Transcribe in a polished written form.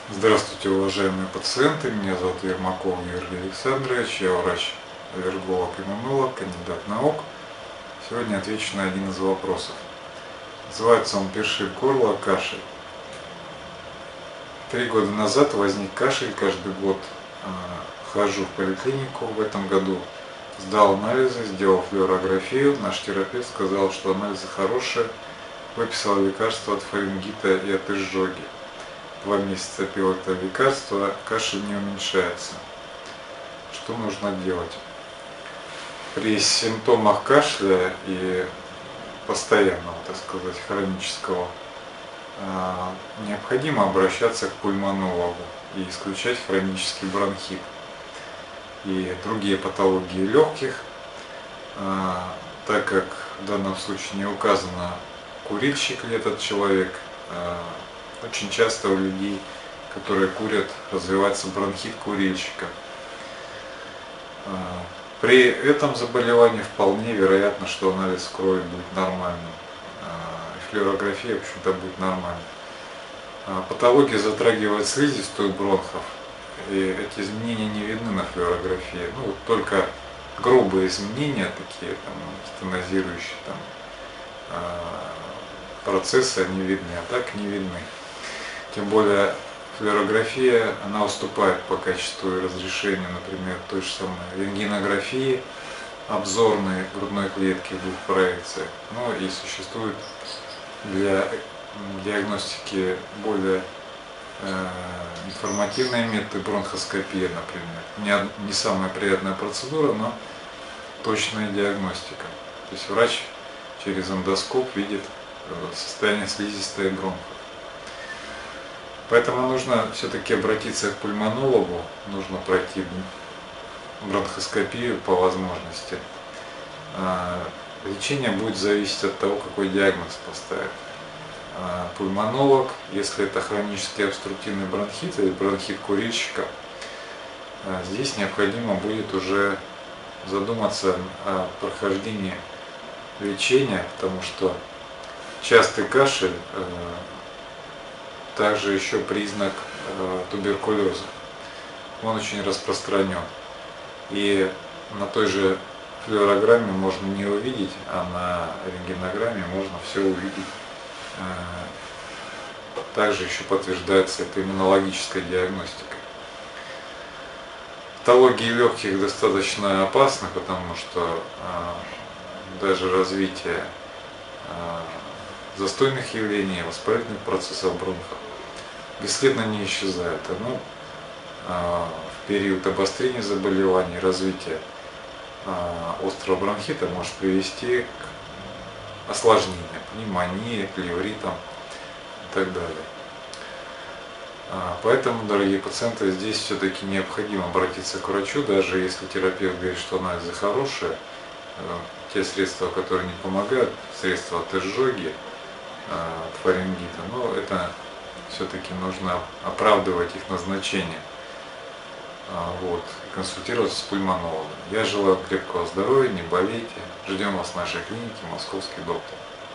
Здравствуйте, уважаемые пациенты. Меня зовут Ермаков Георгий Александрович. Я врач-аллерголог-иммунолог, кандидат наук. Сегодня отвечу на один из вопросов. Называется он «Першит горла, кашель». 3 года назад возник кашель. Каждый год хожу в поликлинику. В этом году сдал анализы, сделал флюорографию. Наш терапевт сказал, что анализы хорошие. Выписал лекарства от фарингита и от изжоги. 2 месяца пил это лекарство, кашель не уменьшается. Что нужно делать? При симптомах кашля и постоянного, так сказать, хронического, необходимо обращаться к пульмонологу и исключать хронический бронхит и другие патологии легких, так как в данном случае не указано, курильщик ли этот человек. Очень часто у людей, которые курят, развивается бронхит курильщика. При этом заболевании вполне вероятно, что анализ крови будет нормальным. Флюорография, в общем-то, будет нормальной. Патология затрагивает слизистую бронхов, и эти изменения не видны на флюорографии. Ну, вот только грубые изменения, такие там, стенозирующие процессы, они видны, а так не видны. Тем более флюорография, она уступает по качеству и разрешению, например, той же самой рентгенографии, обзорной грудной клетки в 2 проекциях. Ну и существует для диагностики более информативные методы, бронхоскопия, например. Не самая приятная процедура, но точная диагностика. То есть врач через эндоскоп видит состояние слизистой бронхов. Поэтому нужно все-таки обратиться к пульмонологу, нужно пройти бронхоскопию по возможности. Лечение будет зависеть от того, какой диагноз поставят. Пульмонолог, если это хронический обструктивный бронхит или бронхит курильщика, здесь необходимо будет уже задуматься о прохождении лечения, потому что частый кашель также еще признак туберкулеза. Он очень распространен. И на той же флюорограмме можно не увидеть, а на рентгенограмме можно все увидеть. Также еще подтверждается это иммунологической диагностикой. Патологии легких достаточно опасны, потому что даже развитие застойных явлений, воспалительных процессов бронхов бесследно не исчезает. Оно в период обострения заболеваний, развития острого бронхита может привести к осложнениям, пневмонии, плевритам и так далее. Поэтому, дорогие пациенты, здесь все-таки необходимо обратиться к врачу, даже если терапевт говорит, что анализы хорошие, те средства, которые не помогают, средства от изжоги, от фарингита, но это все-таки нужно оправдывать их назначение. Вот, консультироваться с пульмонологом. Я желаю крепкого здоровья, не болейте. Ждем вас в нашей клинике «Московский доктор».